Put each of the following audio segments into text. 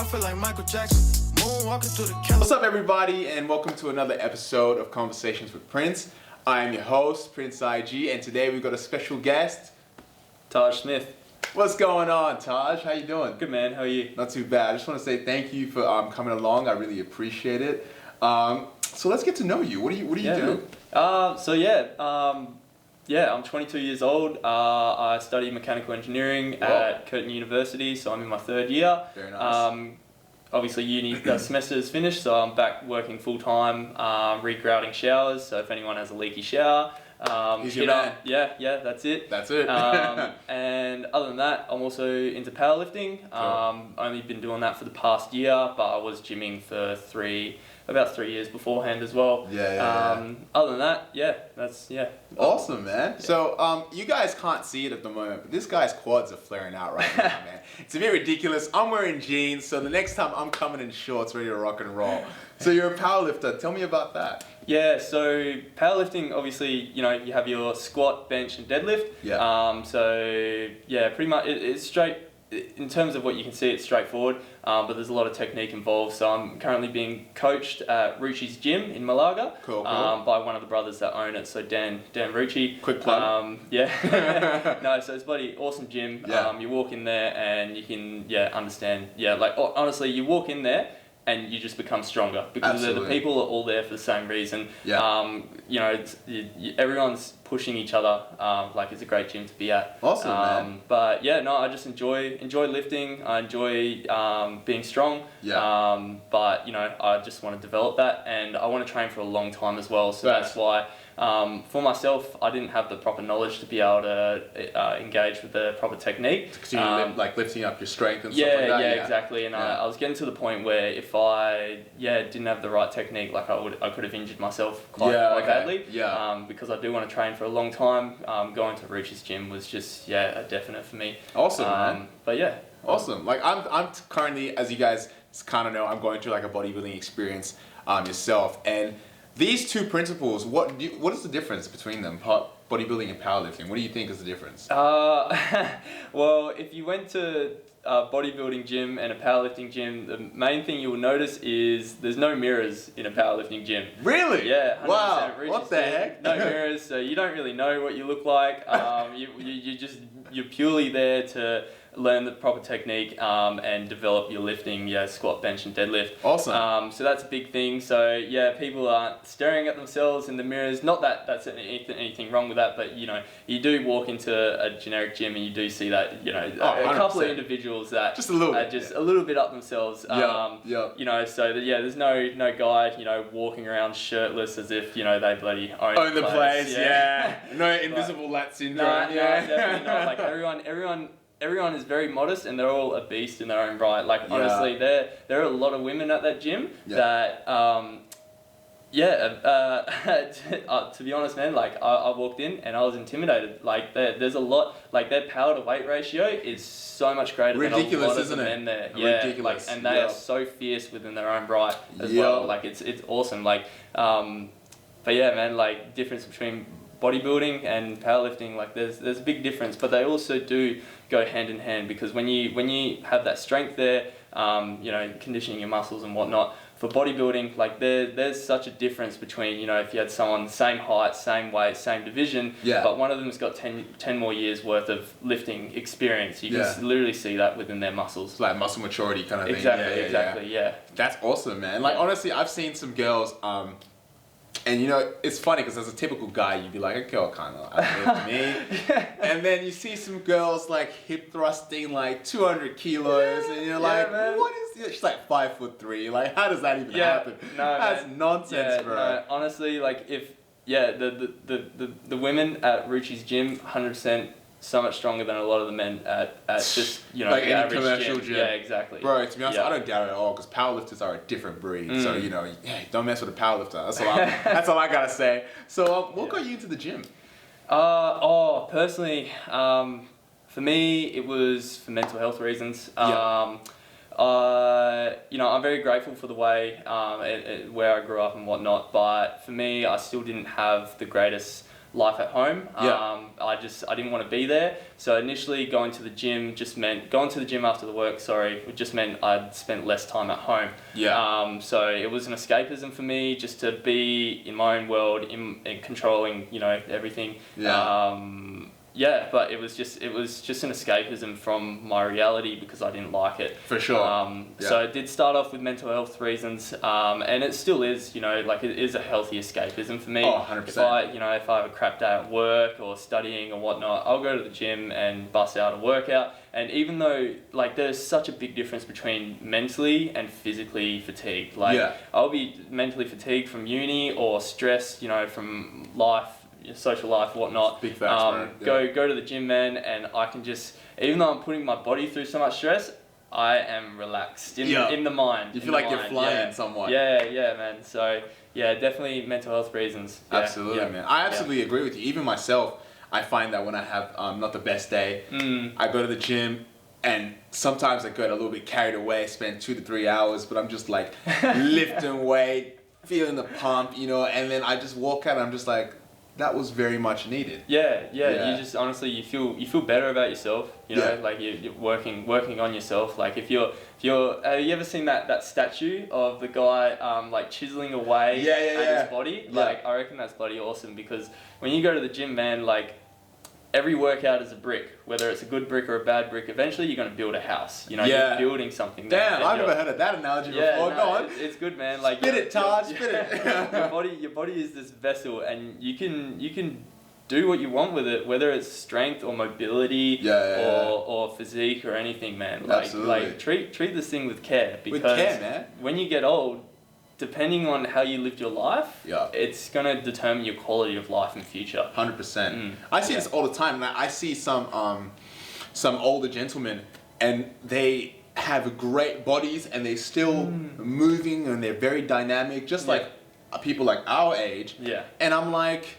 I feel like Michael Jackson, moonwalking through the California. What's up, everybody, and welcome to another episode of Conversations with Prince. I am your host, Prince IG, and today we've got a special guest, Taj Smith. What's going on, Taj? How you doing? Good, man. How are you? Not too bad. I just want to say thank you for coming along. I really appreciate it. So let's get to know you. What do you do? I'm 22 years old. I study mechanical engineering at Curtin University, so I'm in my third year. Very nice. Obviously, uni semester is finished, so I'm back working full time, regrouting showers. So if anyone has a leaky shower, he's your man. Yeah, that's it. That's it. And other than that, I'm also into powerlifting. Only been doing that for the past year, but I was gymming for about 3 years beforehand as well. Other than that, that's Awesome, man. Yeah. So you guys can't see it at the moment, but this guy's quads are flaring out right now, man. It's a bit ridiculous. I'm wearing jeans, so the next time I'm coming in shorts, ready to rock and roll. So you're a powerlifter. Tell me about that. Yeah, so powerlifting, obviously, you have your squat, bench, and deadlift. Yeah. Pretty much it's straight. In terms of what you can see, it's straightforward, but there's a lot of technique involved. So I'm currently being coached at Rucci's gym in Malaga. Cool. By one of the brothers that own it, so Dan Rucci. Quick plug. No, so it's a bloody awesome gym. Yeah. You walk in there and you can understand. Honestly, you walk in there and you just become stronger because the people are all there for the same reason. Yeah. Everyone's pushing each other. It's a great gym to be at. Awesome, man. But I just enjoy lifting. I enjoy being strong. Yeah. I just want to develop that, and I want to train for a long time as well. So that's why. For myself, I didn't have the proper knowledge to be able to engage with the proper technique. So you lifting up your strength and stuff like that? Yeah, exactly. And I was getting to the point where if I didn't have the right technique, I could have injured myself quite badly. Yeah. Because I do want to train for a long time. Going to Rucci's gym was just a definite for me. Awesome, man. But yeah. Awesome. I'm currently, as you guys kind of know, I'm going through a bodybuilding experience yourself, and these two principles, what is the difference between them, bodybuilding and powerlifting? What do you think is the difference? Well, if you went to a bodybuilding gym and a powerlifting gym, the main thing you will notice is there's no mirrors in a powerlifting gym. Really? Yeah. 100%. Wow. Rucci's What the heck? No mirrors, so you don't really know what you look like. You're purely there to learn the proper technique and develop your lifting, squat, bench, and deadlift. Awesome. So that's a big thing. So people aren't staring at themselves in the mirrors. Not that that's anything wrong with that, but you do walk into a generic gym and you do see that a couple of individuals that just a little are just a little bit up themselves. There's no guy walking around shirtless as if they bloody own the place. Yeah. No invisible lat syndrome. No, definitely not. Everyone is very modest and they're all a beast in their own right. Honestly, there are a lot of women at that gym that, to be honest, man, I walked in and I was intimidated. There's a lot, their power to weight ratio is so much greater than a lot of the men there. Ridiculous. And they are so fierce within their own right as well. It's awesome. Difference between bodybuilding and powerlifting, there's a big difference, but they also do go hand in hand, because when you have that strength there, conditioning your muscles and whatnot, for bodybuilding, there's such a difference between, if you had someone same height, same weight, same division, but one of them's got 10 more years worth of lifting experience. You can literally see that within their muscles. It's muscle maturity kind of thing. Exactly. That's awesome, man. Honestly, I've seen some girls, and it's funny because as a typical guy, you'd be like, a girl kind of outlift me. And then you see some girls hip thrusting 200 kilos, and you're man. What is this? She's 5'3". How does that even happen? No, that's nonsense, bro. No, honestly, the women at Rucci's gym, 100%. So much stronger than a lot of the men at just the any average commercial gym. Yeah, exactly. Bro, to be honest, I don't doubt it at all, because powerlifters are a different breed. So don't mess with a powerlifter. That's all I gotta say. So what got you into the gym? Personally, for me it was for mental health reasons. I'm very grateful for the way where I grew up and whatnot, but for me, I still didn't have the greatest life at home. Yeah. I didn't want to be there. So initially going to the gym after the work, it just meant I'd spent less time at home. Yeah. So it was an escapism for me just to be in my own world, in controlling, everything. Yeah. Yeah, but it was just an escapism from my reality because I didn't like it. For sure. So it did start off with mental health reasons, and it still is, it is a healthy escapism for me. Oh, 100%. If I have a crap day at work or studying or whatnot, I'll go to the gym and bust out a workout. And even though, there's such a big difference between mentally and physically fatigued. I'll be mentally fatigued from uni or stressed, from life, social life, whatnot. Big facts, man. Yeah. Go to the gym, man, and I can just, even though I'm putting my body through so much stress, I am relaxed in the mind. You feel like you're flying somewhat. Yeah, man. So yeah, definitely mental health reasons. Yeah, absolutely, man. I absolutely agree with you. Even myself, I find that when I have not the best day, I go to the gym. And sometimes I get a little bit carried away, spend 2 to 3 hours, but I'm just like lifting weight, feeling the pump, and then I just walk out and I'm just like, that was very much needed. Yeah. You just honestly, you feel better about yourself. You're working on yourself. Like if you're, have you ever seen that statue of the guy chiseling away at his body? I reckon that's bloody awesome because when you go to the gym, man, every workout is a brick, whether it's a good brick or a bad brick. Eventually, you're going to build a house. You're building something. Damn, I've never heard of that analogy before. Go on. It's good, man. Spit it, Taj. Spit it. Your body is this vessel, and you can do what you want with it, whether it's strength or mobility or physique or anything, man. Absolutely. Treat this thing with care because with care, man. When you get old, depending on how you lived your life, it's going to determine your quality of life in future. 100%. I see this all the time. And I see some older gentlemen, and they have great bodies, and they're still moving, and they're very dynamic, just like people like our age. Yeah. And I'm like,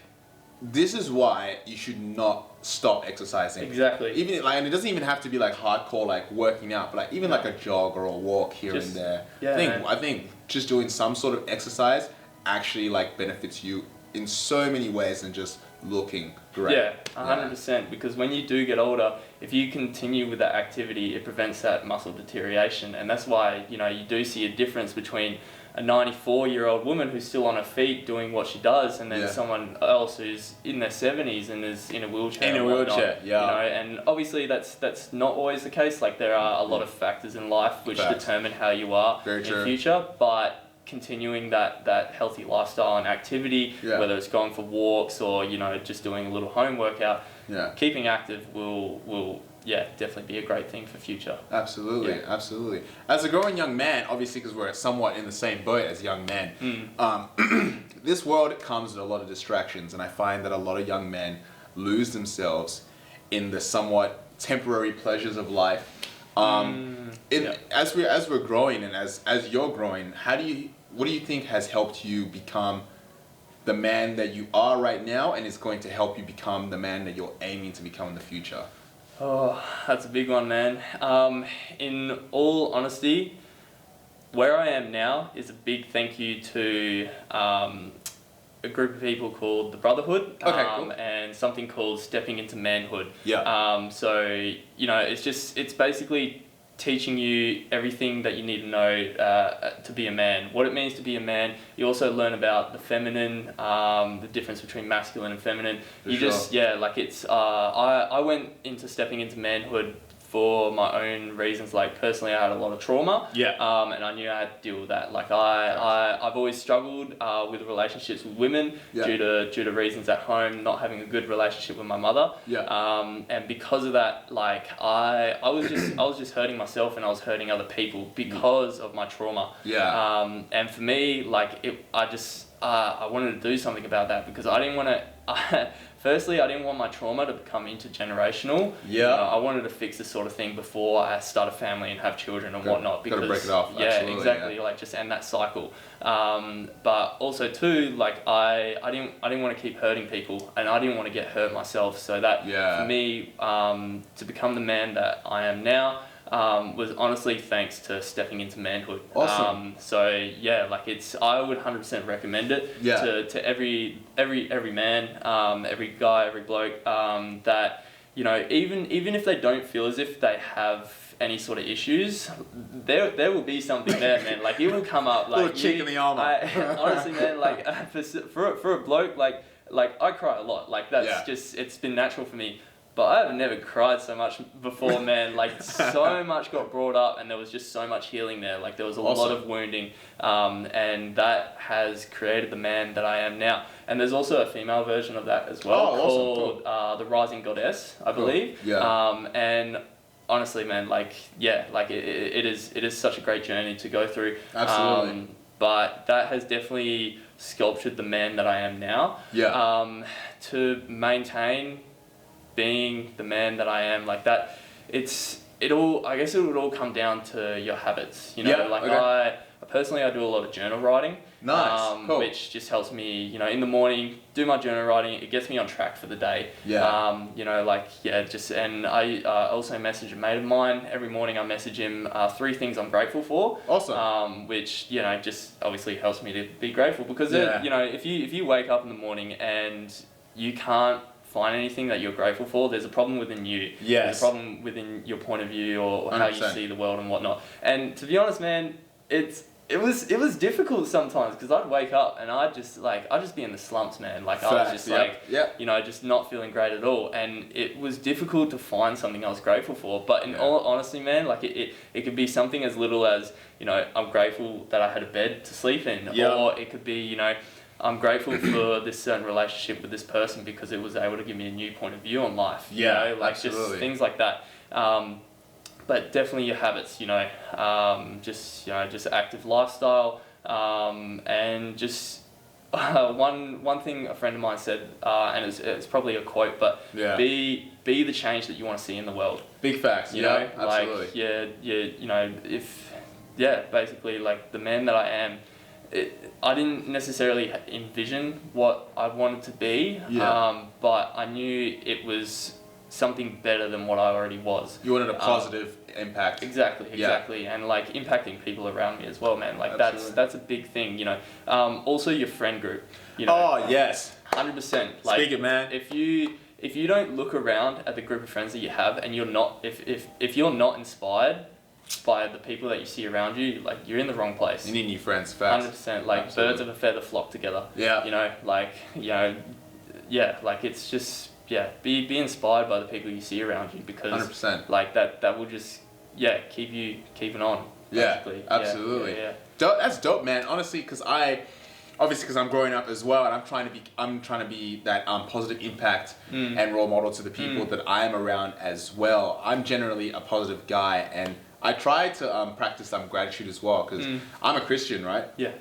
this is why you should not stop exercising. Exactly. Even and it doesn't even have to be hardcore working out, but even a jog or a walk here and there. Yeah, I think just doing some sort of exercise actually benefits you in so many ways than just looking great. Yeah, 100%. Because when you do get older, if you continue with that activity, it prevents that muscle deterioration, and that's why you do see a difference between a 94-year-old woman who's still on her feet doing what she does, and then someone else who's in their 70s and is in a wheelchair. And obviously that's not always the case. There are a lot of factors in life which determine how you are in the future, but continuing that healthy lifestyle and activity, whether it's going for walks or just doing a little home workout, keeping active will definitely be a great thing for future. Absolutely. As a growing young man, obviously because we're somewhat in the same boat as young men, this world comes with a lot of distractions, and I find that a lot of young men lose themselves in the somewhat temporary pleasures of life. As we're growing and as you're growing, what do you think has helped you become the man that you are right now, and is going to help you become the man that you're aiming to become in the future? Oh, that's a big one, man. In all honesty, where I am now is a big thank you to a group of people called the Brotherhood, cool. and something called Stepping into Manhood. Yeah. It's basically teaching you everything that you need to know to be a man. What it means to be a man. You also learn about the feminine, the difference between masculine and feminine. I went into Stepping into Manhood for my own reasons. Personally, I had a lot of trauma. And I knew I had to deal with that. I've always struggled with relationships with women due to reasons at home, not having a good relationship with my mother. And because of that, I was just hurting myself, and I was hurting other people because of my trauma. And for me, I wanted to do something about that because I didn't want to. Firstly, I didn't want my trauma to become intergenerational. I wanted to fix this sort of thing before I start a family and have children and whatnot. Because, gotta break it off. Absolutely, exactly. Just end that cycle. But also too, I didn't want to keep hurting people, and I didn't want to get hurt myself. So that for me, to become the man that I am now, was honestly thanks to stepping into manhood. Awesome. So yeah, like I would 100% recommend it to every man, every guy, every bloke, that, you know, even if they don't feel as if they have any sort of issues, there will be something there, man. Like, it will come up. Like, little chink in the armor. Honestly, man, like, for a bloke, like I cry a lot. Like, that's just, it's been natural for me. But I have never cried so much before, man. Like, so much got brought up, and there was just so much healing there. Like, there was a lot of wounding, and that has created the man that I am now. And there's also a female version of that as well, called the Rising Goddess, I believe. Yeah. And honestly, man, like, yeah, like it is such a great journey to go through. Absolutely. But that has definitely sculptured the man that I am now. Yeah. To maintain being the man that I am, like that, I guess it would all come down to your habits, you know. I personally do a lot of journal writing. Nice. Cool. Which just helps me, you know, in the morning, do my journal writing. It gets me on track for the day. Yeah. You know, like, yeah, and I also message a mate of mine. Every morning I message him 3 things I'm grateful for. Awesome. Which, you know, just obviously helps me to be grateful, because, you know, if you wake up in the morning and you can't find anything that you're grateful for, there's a problem within you. Yes. There's a problem within your point of view, or how 100%. you see the world and whatnot. And to be honest, man, it was difficult sometimes, because I'd wake up and I'd just be in the slumps, man. Like, I was just you know, just not feeling great at all. And it was difficult to find something I was grateful for. But in all honesty, man, like, it could be something as little as, you know, I'm grateful that I had a bed to sleep in. Or it could be, you know, I'm grateful for this certain relationship with this person because it was able to give me a new point of view on life. You know? Like, absolutely. just things like that. But definitely your habits, you know, just active lifestyle, and just one thing a friend of mine said, and it's probably a quote, but be the change that you want to see in the world. Big facts. You know, absolutely. like, you know, basically, like, the man that I am, I didn't necessarily envision what I wanted to be, but I knew it was something better than what I already was. You wanted a positive impact. Exactly. And, like, impacting people around me as well, man. Like, that's a big thing, you know. Also your friend group, you know. Oh, yes. 100%. Like, speak it, man. If you don't look around at the group of friends that you have, and you're not, if you're not inspired by the people that you see around you, like, you're in the wrong place. You need new friends, facts. 100%. Like, absolutely. Birds of a feather flock together. Yeah. You know, like, you know, like, it's just, be inspired by the people you see around you, because 100%. like, that will just keep you keeping on, basically. Yeah, absolutely. Yeah. That's dope, man. Honestly, because I'm growing up as well, and I'm trying to be that positive impact and role model to the people that I'm around as well. I'm generally a positive guy, and I try to practice gratitude as well, because I'm a Christian, right? Yeah.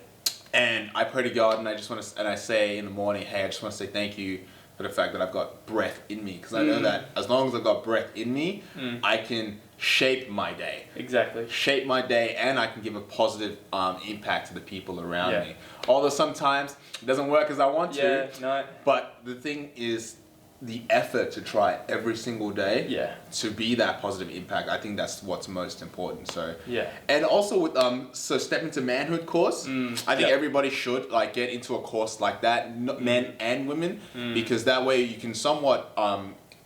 And I pray to God, and I say in the morning, hey, I just want to say thank you for the fact that I've got breath in me, because I know that as long as I've got breath in me, I can shape my day. Exactly. Shape my day, and I can give a positive impact to the people around me. Although sometimes it doesn't work as I want to. Yeah, no. But the thing is, the effort to try every single day to be that positive impact, I think that's what's most important. So and also with so Step Into Manhood course, I think everybody should like get into a course like that, men and women, because that way you can somewhat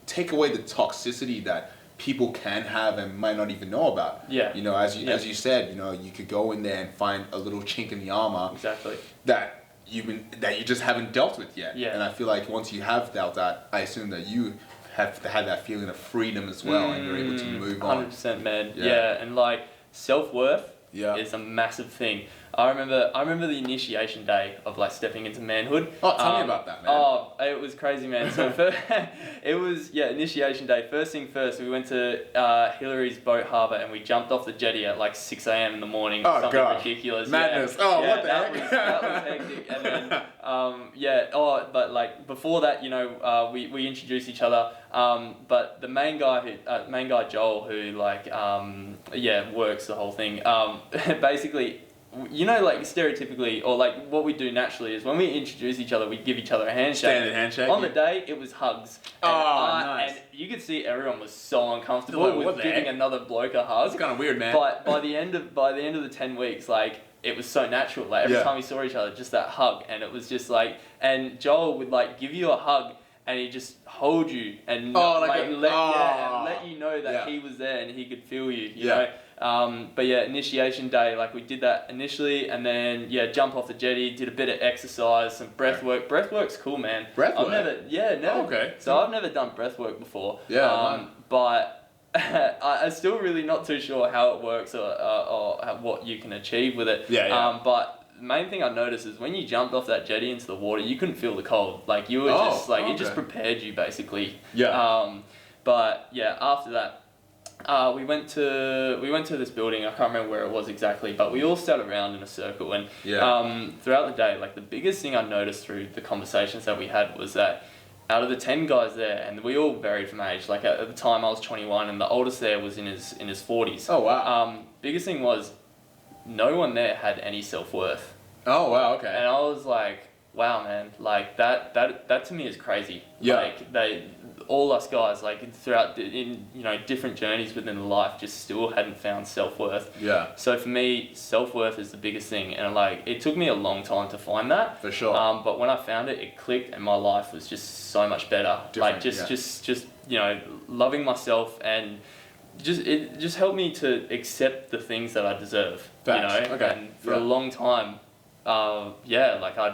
take away the toxicity that people can have and might not even know about. You know, as you said, you know, you could go in there and find a little chink in the armor. Exactly. That you just haven't dealt with yet. And I feel like once you have dealt that, I assume that you have had that feeling of freedom as well, and you're able to move on. 100%, man. And like, self-worth is a massive thing. I remember the initiation day of like stepping into manhood. Oh, tell me about that, man. Oh, it was crazy, man. So it was initiation day. First thing first, we went to Hillary's boat harbour, and we jumped off the jetty at like 6 a.m. in the morning. Oh, something God. ridiculous. Madness. What the heck? That was hectic. And then but like before that, you know, we introduced each other. But the main guy Joel, who like works the whole thing. Basically, you know, like stereotypically, or like what we do naturally is when we introduce each other, we give each other a handshake. Standard handshake. On the day, it was hugs. Nice. And you could see everyone was so uncomfortable Like, with what the giving heck? another bloke a hug. It's kind of weird, man. But by the end of the 10 weeks, like, it was so natural. Like every time we saw each other, just that hug, and it was just like, and Joel would like give you a hug, and he'd just hold you and let you know that he was there and he could feel you. You know. But yeah, initiation day, like we did that initially, and then jump off the jetty, did a bit of exercise, some breath work. Breath work's cool, man. Breath work? Never. Oh, okay. So I've never done breath work before. Yeah. But I'm still really not too sure how it works or what you can achieve with it. But the main thing I noticed is when you jumped off that jetty into the water, you couldn't feel the cold. Like you were it just prepared you basically. But yeah, after that, we went to this building. I can't remember where it was exactly, but we all sat around in a circle, and throughout the day, like the biggest thing I noticed through the conversations that we had was that out of the 10 guys there, and we all varied from age. Like at the time I was 21, and the oldest there was in his 40s. Oh wow. Biggest thing was no one there had any self-worth. Oh wow. Okay. And I was like, wow, man, like that to me is crazy. Yeah. Like all us guys, like throughout different journeys within life, just still hadn't found self-worth. Yeah. So for me, self-worth is the biggest thing, and like it took me a long time to find that. For sure. But when I found it, it clicked, and my life was just so much better. Different, like just loving myself, and it just helped me to accept the things that I deserve. Facts. Okay. And for a long time, like I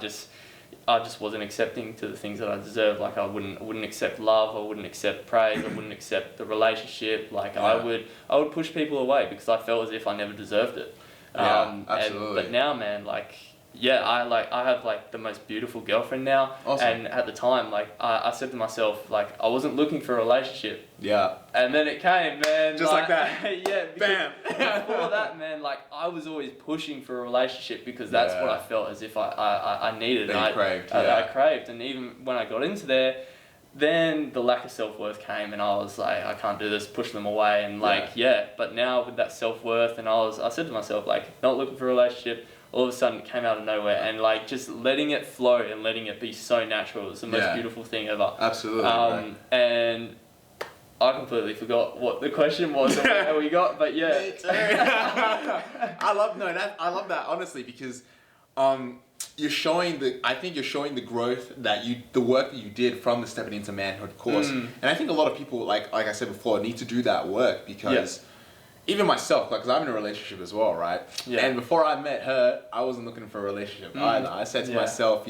just wasn't accepting to the things that I deserved. Like I wouldn't accept love, I wouldn't accept praise, I wouldn't accept the relationship. Like I would push people away because I felt as if I never deserved it. Absolutely. But now, man, like I have like the most beautiful girlfriend now. Awesome. And at the time, like I said to myself, like I wasn't looking for a relationship. Yeah. And then it came, man. Just like that. Yeah. Bam. Before that, man, like I was always pushing for a relationship because that's what I felt as if I needed. That you craved. I craved, and even when I got into there, then the lack of self-worth came, and I was like, I can't do this, push them away, and but now with that self-worth, and I said to myself, like, not looking for a relationship. All of a sudden it came out of nowhere, and like just letting it flow and letting it be so natural is the most beautiful thing ever. Absolutely. And I completely forgot what the question was or where we got, but yeah. I love that honestly, because you're showing the growth the work that you did from the Stepping Into Manhood course. And I think a lot of people, like I said before, need to do that work because even myself, like, because I'm in a relationship as well, right? Yeah. And before I met her, I wasn't looking for a relationship either. I said to myself,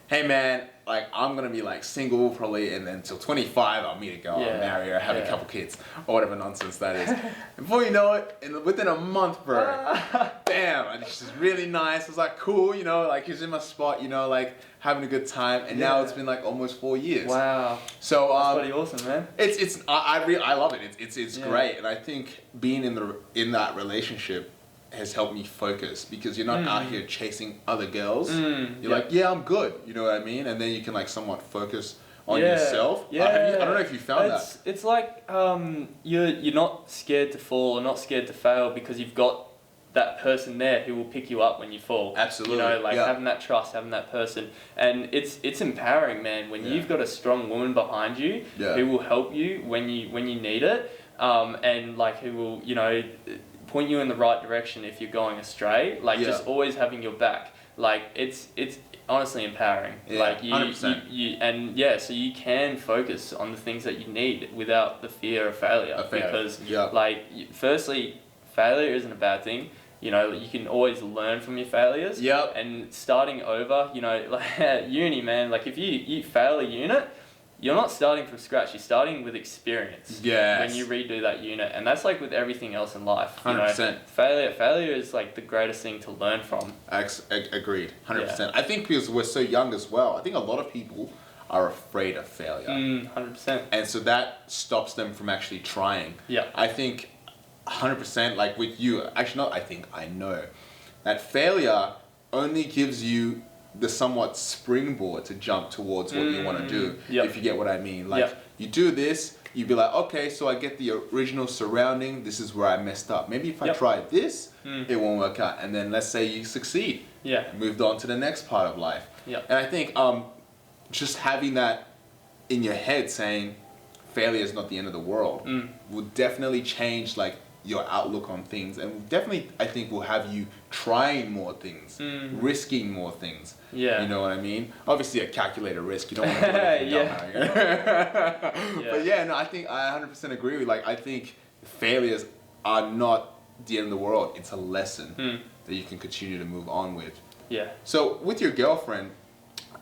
hey man, like I'm gonna be like single probably, and then until 25 I'll meet a girl, I'll marry her, have a couple kids, or whatever nonsense that is. And before you know it, within a month, bro, bam, and she's really nice. I was like, cool, like she's in my spot, like having a good time. And now it's been like almost 4 years. Wow. So that's pretty awesome, man. I love it. It's great, and I think being in that relationship has helped me focus, because you're not out here chasing other girls. You're like, I'm good, you know what I mean? And then you can like somewhat focus on yourself. I don't know if you found that. It's like you're not scared to fall or not scared to fail because you've got that person there who will pick you up when you fall. Absolutely. Having that trust, having that person. And it's empowering, man, when you've got a strong woman behind you who will help you when you need it, and like who will, point you in the right direction if you're going astray. Like just always having your back. Like it's honestly empowering. Like 100%. So you can focus on the things that you need without the fear of failure. Because firstly, failure isn't a bad thing. You can always learn from your failures. Yep. And starting over, like at uni, man, like if you fail a unit, you're not starting from scratch. You're starting with experience. Yes. When you redo that unit, and that's like with everything else in life. 100%. Failure is like the greatest thing to learn from. Agreed. 100%. I think because we're so young as well, I think a lot of people are afraid of failure. 100%. And so that stops them from actually trying. Yeah. I think 100%, like with you, actually not I think, I know, that failure only gives you the somewhat springboard to jump towards what you want to do, if you get what I mean. Like, you do this, you'd be like, okay, so I get the original surrounding, this is where I messed up. Maybe if I try this, it won't work out. And then let's say you succeed. Yeah. Moved on to the next part of life. Yeah. And I think just having that in your head saying failure is not the end of the world will definitely change like your outlook on things, and definitely I think will have you trying more things, risking more things. Yeah. You know what I mean? Obviously a calculated risk. You don't want to do anything dumb. But yeah, no, I think I 100% agree with, like, I think failures are not the end of the world. It's a lesson that you can continue to move on with. Yeah. So with your girlfriend,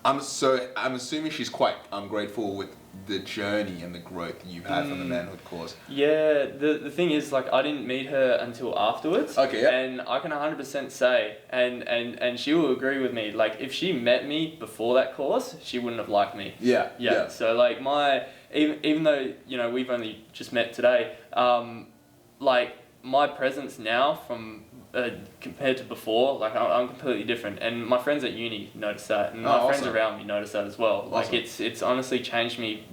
I'm assuming she's quite grateful with the journey and the growth you've had from the manhood course. Yeah, the thing is, like, I didn't meet her until afterwards. Okay, yeah. And I can 100% say, and she will agree with me, like, if she met me before that course, she wouldn't have liked me. Yeah. So, like, even though, you know, we've only just met today, like, my presence now from compared to before, like, I'm completely different, and my friends at uni notice that, and my friends around me notice that as well. Like, it's honestly changed me,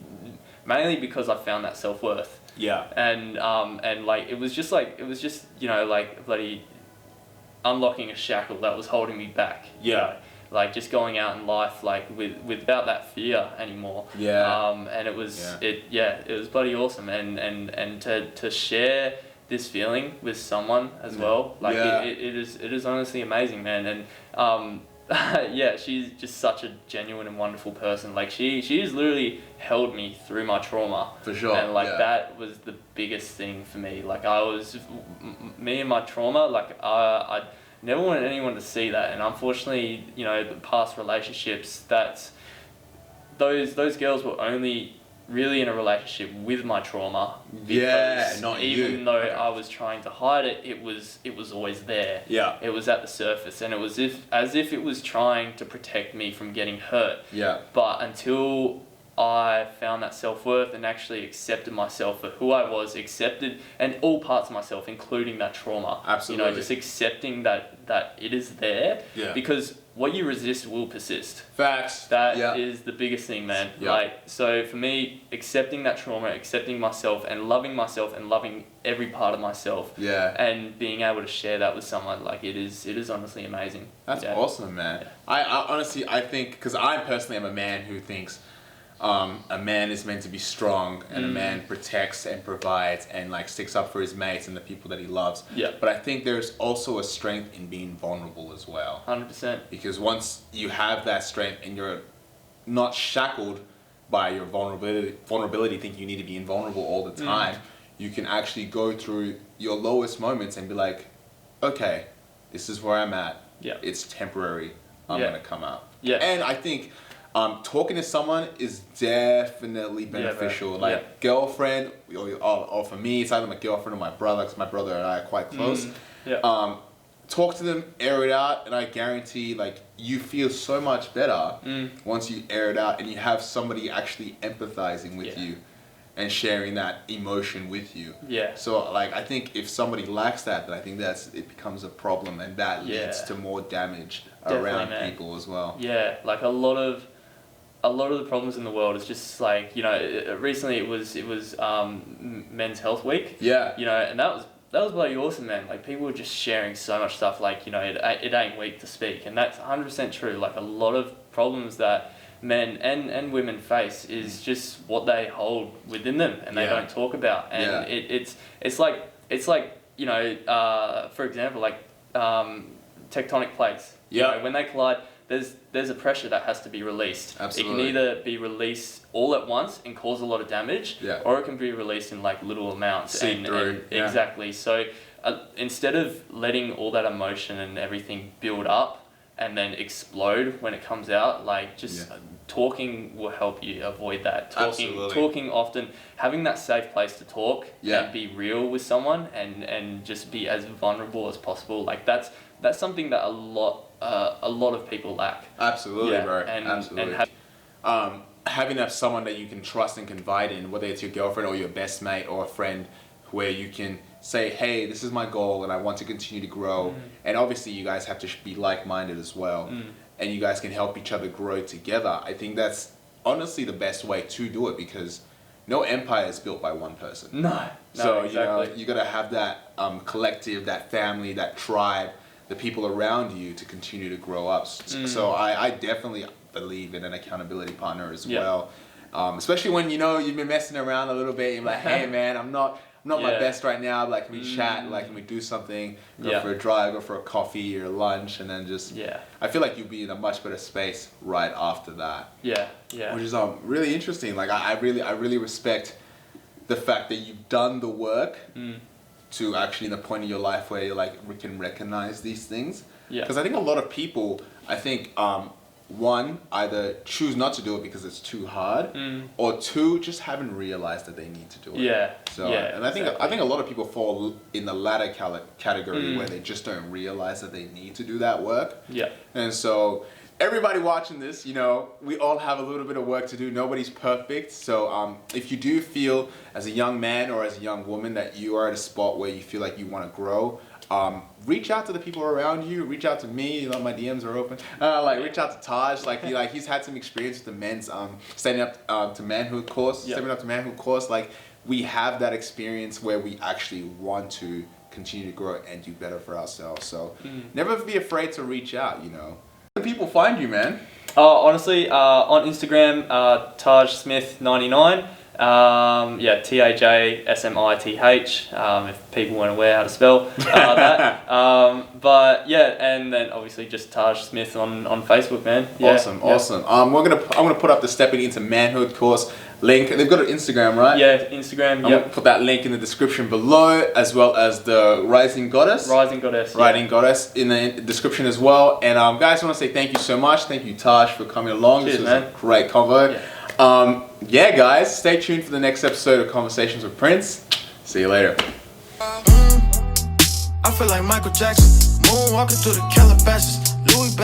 mainly because I found that self-worth. Yeah. And like, it was just you know, like, bloody unlocking a shackle that was holding me back. Yeah. You know? Like, just going out in life, like, without that fear anymore. Yeah. And it was it was bloody awesome, and to share this feeling with someone as well, like, it is honestly amazing, man. And yeah, she's just such a genuine and wonderful person. Like, she's literally held me through my trauma. For sure. And, like, that was the biggest thing for me. Like, me and my trauma, like, I never wanted anyone to see that. And unfortunately, you know, the past relationships, those girls were only really in a relationship with my trauma, because not even though I was trying to hide it, it was always there. Yeah. It was at the surface, and it was as if it was trying to protect me from getting hurt. Yeah. But until I found that self-worth and actually accepted myself for who I was, accepted, and all parts of myself, including that trauma. Absolutely. You know, just accepting that it is there. Yeah. Because what you resist will persist. Facts. That is the biggest thing, man. Yeah. Like, so for me, accepting that trauma, accepting myself and loving every part of myself. Yeah. And being able to share that with someone, like, it is honestly amazing. That's awesome, man. Yeah. I honestly, I think, because I personally am a man who thinks a man is meant to be strong, and a man protects and provides and, like, sticks up for his mates and the people that he loves. Yeah. But I think there's also a strength in being vulnerable as well. 100%. Because once you have that strength and you're not shackled by your vulnerability, thinking you need to be invulnerable all the time, you can actually go through your lowest moments and be like, okay, this is where I'm at. Yeah. It's temporary. I'm gonna come out. Yeah. And I think talking to someone is definitely beneficial. Girlfriend, or for me, it's either my girlfriend or my brother, because my brother and I are quite close. Talk to them, air it out, and I guarantee, like, you feel so much better once you air it out and you have somebody actually empathizing with you and sharing that emotion with you. Yeah. So, like, I think if somebody lacks that, then I think it becomes a problem, and that leads to more damage around people as well. Yeah, like, a lot of the problems in the world is just, like, you know, recently it was Men's Health Week. Yeah. You know, and that was bloody awesome, man. Like, people were just sharing so much stuff, like, you know, it ain't weak to speak, and that's 100% true. Like, a lot of problems that men and women face is just what they hold within them, and they don't talk about. And it's like, you know, for example, like, tectonic plates. You know, when they collide, there's a pressure that has to be released. Absolutely. It can either be released all at once and cause a lot of damage, or it can be released in, like, little amounts. Exactly. So instead of letting all that emotion and everything build up and then explode when it comes out, like, just talking will help you avoid that. Talking often, having that safe place to talk and be real with someone, and just be as vulnerable as possible. Like, that's something that a lot of people lack. Absolutely, bro. Absolutely. Having that someone that you can trust and confide in, whether it's your girlfriend or your best mate or a friend, where you can say, hey, this is my goal and I want to continue to grow. And obviously you guys have to be like-minded as well. And you guys can help each other grow together. I think that's honestly the best way to do it, because no empire is built by one person. No. So Exactly. you gotta have that collective, that family, that tribe, the people around you to continue to grow up. So I definitely believe in an accountability partner as well. Especially when you've been messing around a little bit. You're like, hey man, I'm not my best right now. Like, can we chat? Like, can we do something? Go for a drive, go for a coffee or lunch, and then just. Yeah. I feel like you'll be in a much better space right after that. Yeah. Yeah. Which is really interesting. Like, I really respect the fact that you've done the work to actually in the point of your life where you're like, we can recognize these things. Yeah. Because I think a lot of people, one, either choose not to do it because it's too hard, or two, just haven't realized that they need to do it. Yeah. So, and I think a lot of people fall in the latter category where they just don't realize that they need to do that work. Yeah. And so, everybody watching this, we all have a little bit of work to do. Nobody's perfect. So, if you do feel as a young man or as a young woman that you are at a spot where you feel like you want to grow, reach out to the people around you. Reach out to me. My DMs are open. Reach out to Taj. He's had some experience with the men's stepping up to manhood course. Like, we have that experience where we actually want to continue to grow and do better for ourselves. So never be afraid to reach out. Where do people find you, man? Honestly, on Instagram, Taj Smith 99. TAJ SMITH, if people weren't aware how to spell that. And then obviously just Taj Smith on Facebook, man. Yeah. Awesome. I'm gonna put up the Stepping Into Manhood course link. They've got an Instagram, right? Yeah, Instagram. I'm gonna put that link in the description below, as well as the Rising Goddess in the description as well. And guys, I want to say thank you so much. Thank you, Taj, for coming along. Cheers, this was man. a great convo. Guys, stay tuned for the next episode of Conversations with Prince. See you later. I feel like Michael Jackson, moonwalking through the Calabasas, Louis